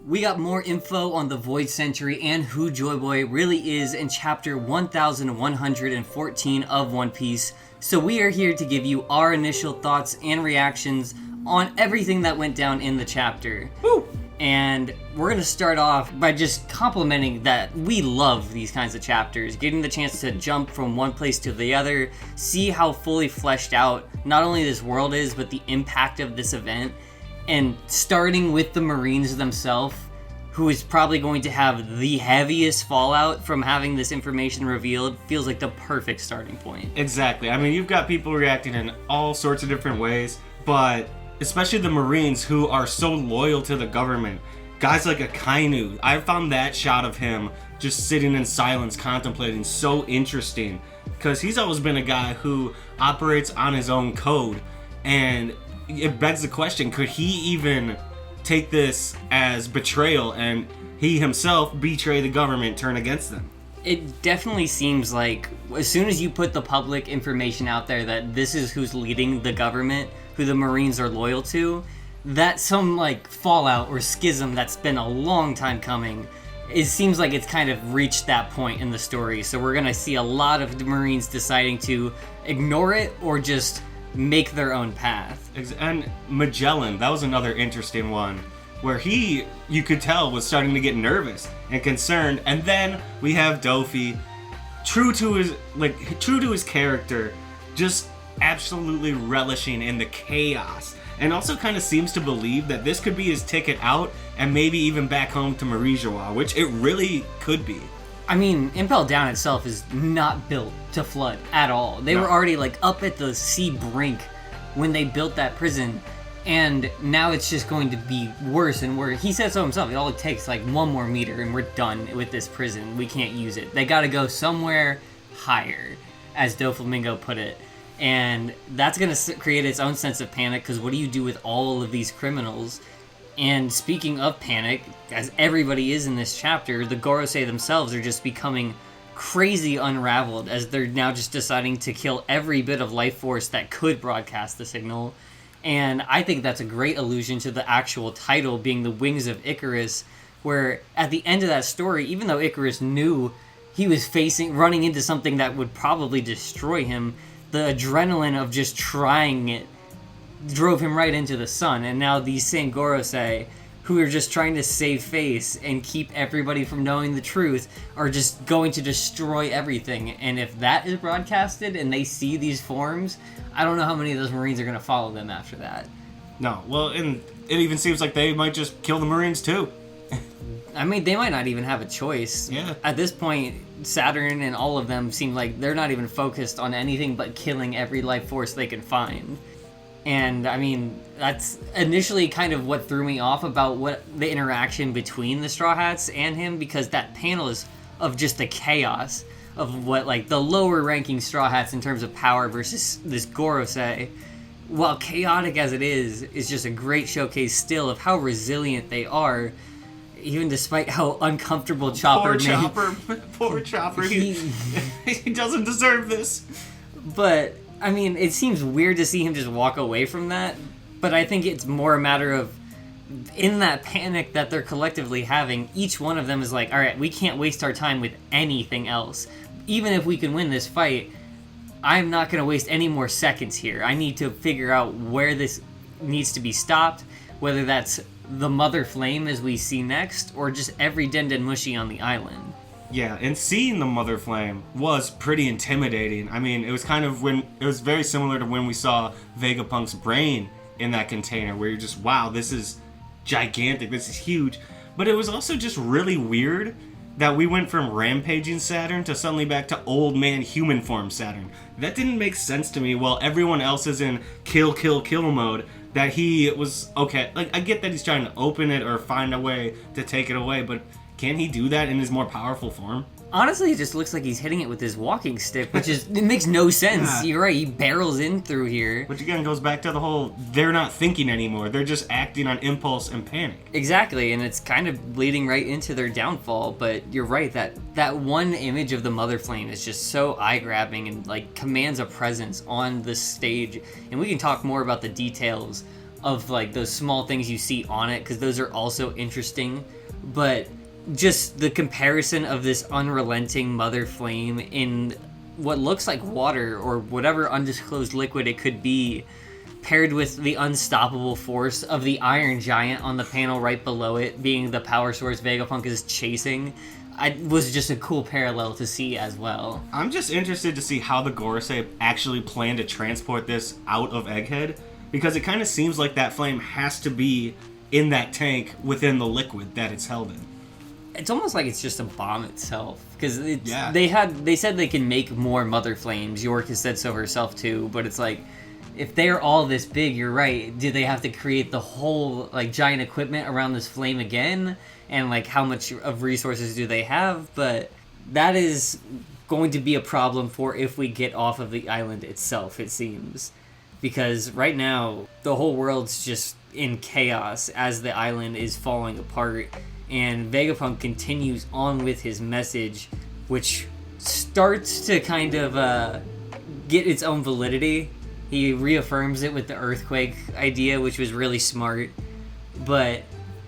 We got more info on the Void Century and who Joyboy really is in chapter 1114 of One Piece, so we are here to give you our initial thoughts and reactions on everything that went down in the chapter. Woo! And we're going to start off by just complimenting that we love these kinds of chapters, getting the chance to jump from one place to the other, see how fully fleshed out not only this world is, but the impact of this event. And starting with the Marines themselves, who is probably going to have the heaviest fallout from having this information revealed, feels like the perfect starting point. Exactly. I mean, you've got people reacting in all sorts of different ways, but especially the Marines who are so loyal to the government. Guys like Akainu, I found that shot of him just sitting in silence contemplating so interesting, because he's always been a guy who operates on his own code, and it begs the question, could he even take this as betrayal and he himself betray the government, turn against them? It definitely seems like as soon as you put the public information out there that this is who's leading the government, who the Marines are loyal to, that's some like fallout or schism that's been a long time coming. It seems like it's kind of reached that point in the story, so we're gonna see a lot of the Marines deciding to ignore it or just make their own path. And Magellan, that was another interesting one, where he, you could tell, was starting to get nervous and concerned. And then we have Dofi, true to his character, just absolutely relishing in the chaos, and also kind of seems to believe that this could be his ticket out and maybe even back home to Marijois, which it really could be. I mean, Impel Down itself is not built to flood at all. They were already like up at the sea brink when they built that prison, and now it's just going to be worse and worse. He said so himself. All it takes like one more meter and we're done with this prison. We can't use it. They got to go somewhere higher, as Doflamingo put it. And that's going to create its own sense of panic, because what do you do with all of these criminals? And speaking of panic, as everybody is in this chapter, the Gorosei themselves are just becoming crazy unraveled as they're now just deciding to kill every bit of life force that could broadcast the signal. And I think that's a great allusion to the actual title being The Wings of Icarus, where at the end of that story, even though Icarus knew he was running into something that would probably destroy him, the adrenaline of just trying it drove him right into the sun. And now these same Gorosei, who are just trying to save face and keep everybody from knowing the truth, are just going to destroy everything. And if that is broadcasted and they see these forms, I don't know how many of those Marines are going to follow them after that. No, well, and it even seems like they might just kill the Marines too. I mean, they might not even have a choice. Yeah. At this point, Saturn and all of them seem like they're not even focused on anything but killing every life force they can find. And, I mean, that's initially kind of what threw me off about what the interaction between the Straw Hats and him, because that panel is of just the chaos of what, like, the lower-ranking Straw Hats in terms of power versus this Gorosei. While chaotic as it is just a great showcase still of how resilient they are, even despite how uncomfortable Chopper made. Poor Chopper. He doesn't deserve this. But I mean, it seems weird to see him just walk away from that, but I think it's more a matter of, in that panic that they're collectively having, each one of them is like, alright, we can't waste our time with anything else. Even if we can win this fight, I'm not going to waste any more seconds here. I need to figure out where this needs to be stopped, whether that's the Mother Flame as we see next, or just every Den Mushi on the island. Yeah, and seeing the Mother Flame was pretty intimidating. I mean, it was very similar to when we saw Vegapunk's brain in that container, where you're just, wow, this is gigantic, this is huge. But it was also just really weird that we went from rampaging Saturn to suddenly back to old man human form Saturn. That didn't make sense to me. While everyone else is in kill, kill, kill mode, that he was, okay, like, I get that he's trying to open it or find a way to take it away, but can he do that in his more powerful form? Honestly, it just looks like he's hitting it with his walking stick, which is, it makes no sense. Yeah. You're right, he barrels in through here. Which again goes back to the whole, they're not thinking anymore, they're just acting on impulse and panic. Exactly, and it's kind of leading right into their downfall, but you're right, that one image of the Mother Flame is just so eye-grabbing and like commands a presence on the stage, and we can talk more about the details, of like those small things you see on it, because those are also interesting. But just the comparison of this unrelenting mother flame in what looks like water or whatever undisclosed liquid it could be, paired with the unstoppable force of the iron giant on the panel right below it being the power source Vegapunk is chasing, was just a cool parallel to see as well. I'm just interested to see how the Gorosei actually plan to transport this out of Egghead, because it kind of seems like that flame has to be in that tank within the liquid that it's held in. It's almost like it's just a bomb itself, because they said they can make more mother flames. York has said so herself too, but it's like, if they're all this big, you're right, do they have to create the whole like giant equipment around this flame again? And like how much of resources do they have? But that is going to be a problem for if we get off of the island itself, it seems. Because right now, the whole world's just in chaos as the island is falling apart. And Vegapunk continues on with his message, which starts to kind of get its own validity. He reaffirms it with the earthquake idea, which was really smart. But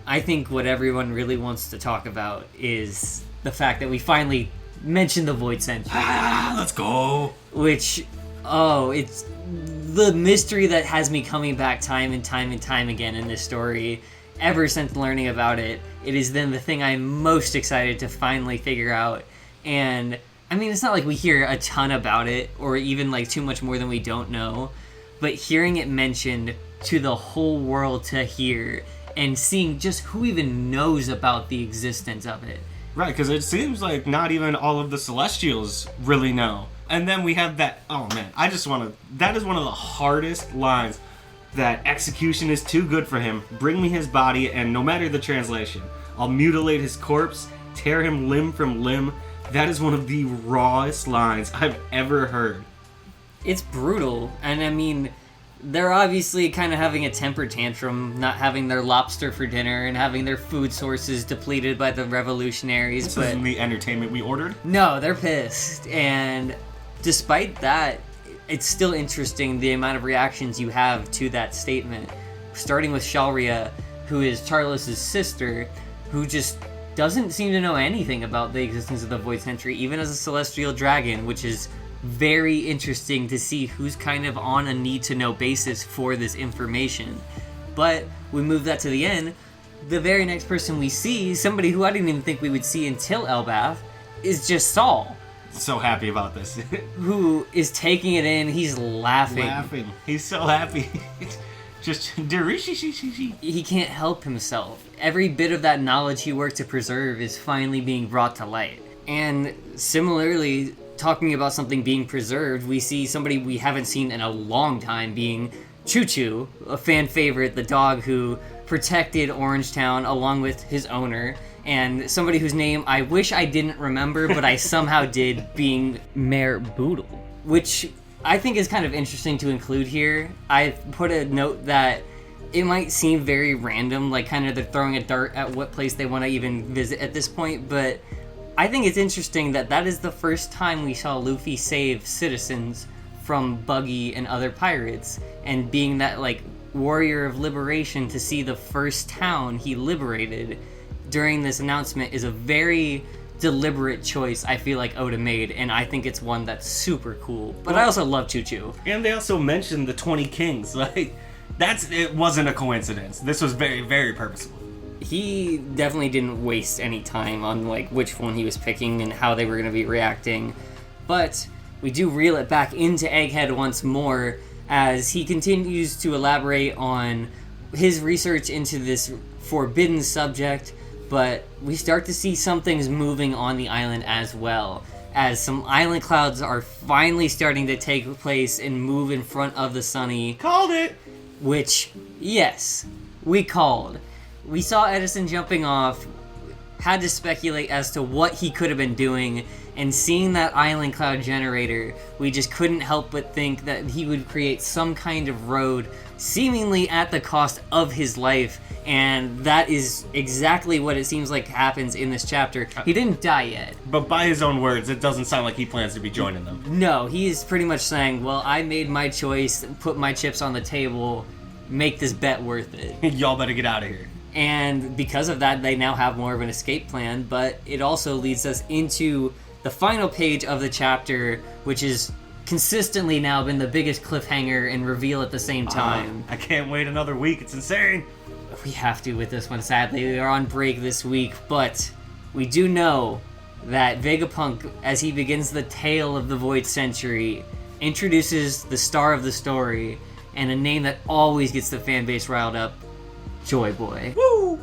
I think what everyone really wants to talk about is the fact that we finally mentioned the Void Sentry. Let's go! Which, it's the mystery that has me coming back time and time and time again in this story. Ever since learning about it, it is then the thing I'm most excited to finally figure out. And I mean, it's not like we hear a ton about it, or even like too much more than we don't know, but hearing it mentioned to the whole world to hear, and seeing just who even knows about the existence of it. Right, because it seems like not even all of the Celestials really know. And then we have that, that is one of the hardest lines, that execution is too good for him. Bring me his body, and no matter the translation, I'll mutilate his corpse, tear him limb from limb. That is one of the rawest lines I've ever heard. It's brutal, and I mean, they're obviously kind of having a temper tantrum, not having their lobster for dinner and having their food sources depleted by the revolutionaries. This isn't the entertainment we ordered? No, they're pissed. And despite that, it's still interesting the amount of reactions you have to that statement. Starting with Shalria, who is Charlos's sister, who just doesn't seem to know anything about the existence of the Void Sentry, even as a celestial dragon, which is very interesting to see who's kind of on a need-to-know basis for this information. But we move that to the end. The very next person we see, somebody who I didn't even think we would see until Elbath, is just Saul. So happy about this. Who is taking it in. He's laughing. He's so happy. Just he can't help himself. Every bit of that knowledge he worked to preserve is finally being brought to light. And similarly, talking about something being preserved, we see somebody we haven't seen in a long time being Choo Choo, a fan favorite, the dog who protected Orangetown along with his owner, and somebody whose name I wish I didn't remember, but I somehow did, being Mayor Boodle, which I think is kind of interesting to include here. I put a note that it might seem very random, like kind of they're throwing a dart at what place they want to even visit at this point, but I think it's interesting that that is the first time we saw Luffy save citizens from Buggy and other pirates, and being that like warrior of liberation, to see the first town he liberated during this announcement is a very deliberate choice I feel like Oda made, and I think it's one that's super cool. But I also love Choo Choo. And they also mentioned the 20 kings. Like, it wasn't a coincidence. This was very, very purposeful. He definitely didn't waste any time on like which one he was picking and how they were going to be reacting. But we do reel it back into Egghead once more as he continues to elaborate on his research into this forbidden subject, but we start to see some things moving on the island as well, as some island clouds are finally starting to take place and move in front of the Sunny. Called it! Which, yes, we called. We saw Edison jumping off, had to speculate as to what he could have been doing, and seeing that island cloud generator, we just couldn't help but think that he would create some kind of road, seemingly at the cost of his life, and that is exactly what it seems like happens in this chapter. He didn't die yet. But by his own words, it doesn't sound like he plans to be joining them. No, he is pretty much saying, well, I made my choice, put my chips on the table, make this bet worth it. Y'all better get out of here. And because of that, they now have more of an escape plan, but it also leads us into the final page of the chapter, which is consistently now been the biggest cliffhanger and reveal at the same time. I can't wait another week. It's insane. We have to with this one, sadly. We are on break this week, but we do know that Vegapunk, as he begins the tale of the Void Century, introduces the star of the story and a name that always gets the fan base riled up, Joyboy. Woo!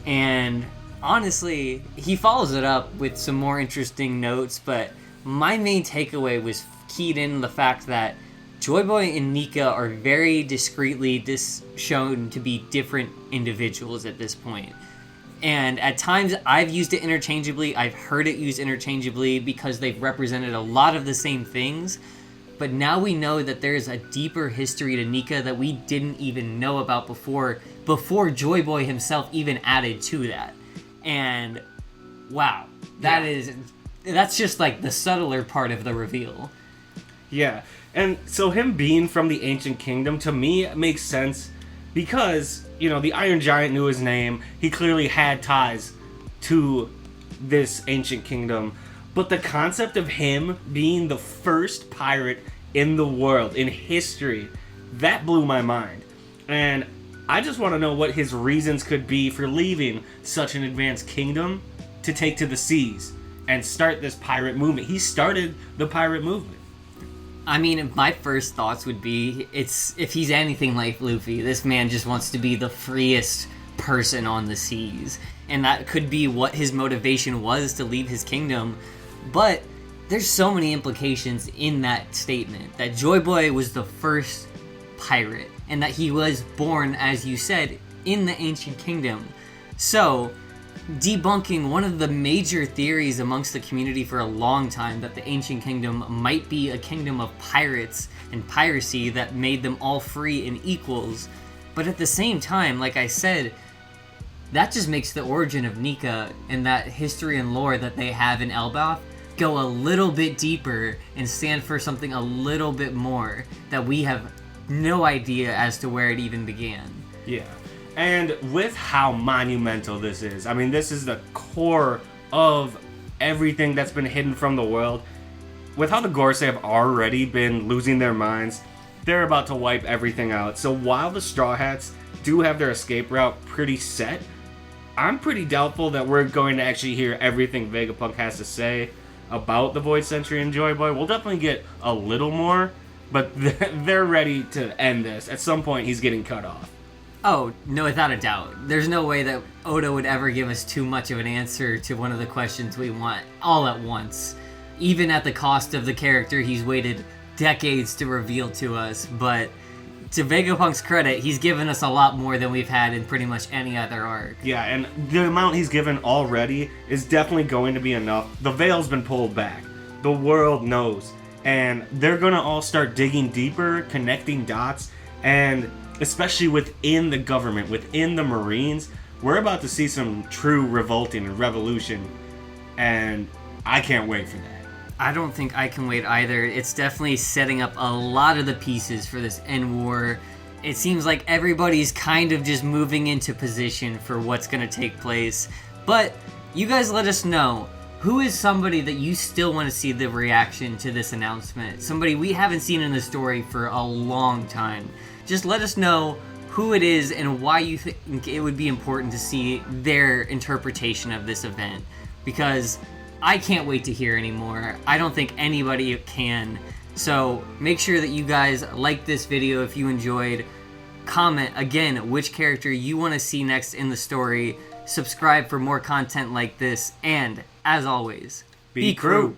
And honestly, he follows it up with some more interesting notes, but my main takeaway was keyed in the fact that Joyboy and Nika are very discreetly shown to be different individuals at this point. And at times, I've used it interchangeably, I've heard it used interchangeably because they've represented a lot of the same things, but now we know that there's a deeper history to Nika that we didn't even know about before Joyboy himself even added to that. And wow, that's just like the subtler part of the reveal. Yeah, and so him being from the Ancient Kingdom, to me, it makes sense because, you know, the Iron Giant knew his name. He clearly had ties to this Ancient Kingdom. But the concept of him being the first pirate in the world, in history, that blew my mind. And I just want to know what his reasons could be for leaving such an advanced kingdom to take to the seas and start this pirate movement. He started the pirate movement. I mean, my first thoughts would be, if he's anything like Luffy, this man just wants to be the freest person on the seas. And that could be what his motivation was to leave his kingdom. But there's so many implications in that statement. That Joyboy was the first pirate. And that he was born, as you said, in the Ancient Kingdom. So, debunking one of the major theories amongst the community for a long time, that the Ancient Kingdom might be a kingdom of pirates and piracy that made them all free and equals. But at the same time, like I said, that just makes the origin of Nika and that history and lore that they have in Elbaf go a little bit deeper and stand for something a little bit more that we have no idea as to where it even began. Yeah. And with how monumental this is, I mean, this is the core of everything that's been hidden from the world. With how the Gorosei have already been losing their minds, they're about to wipe everything out. So while the Strawhats do have their escape route pretty set, I'm pretty doubtful that we're going to actually hear everything Vegapunk has to say about the Void Century and Joyboy. We'll definitely get a little more, but they're ready to end this. At some point, he's getting cut off. Oh, no, without a doubt. There's no way that Oda would ever give us too much of an answer to one of the questions we want all at once. Even at the cost of the character he's waited decades to reveal to us. But to Vegapunk's credit, he's given us a lot more than we've had in pretty much any other arc. Yeah, and the amount he's given already is definitely going to be enough. The veil's been pulled back. The world knows. And they're going to all start digging deeper, connecting dots, and especially within the government, within the Marines, we're about to see some true revolting and revolution, and I can't wait for that. I don't think I can wait either. It's definitely setting up a lot of the pieces for this end war. It seems like everybody's kind of just moving into position for what's going to take place. But you guys let us know, who is somebody that you still want to see the reaction to this announcement? Somebody we haven't seen in the story for a long time. Just let us know who it is and why you think it would be important to see their interpretation of this event. Because I can't wait to hear anymore. I don't think anybody can. So make sure that you guys like this video if you enjoyed. Comment, again, which character you want to see next in the story. Subscribe for more content like this. And, as always, be crew.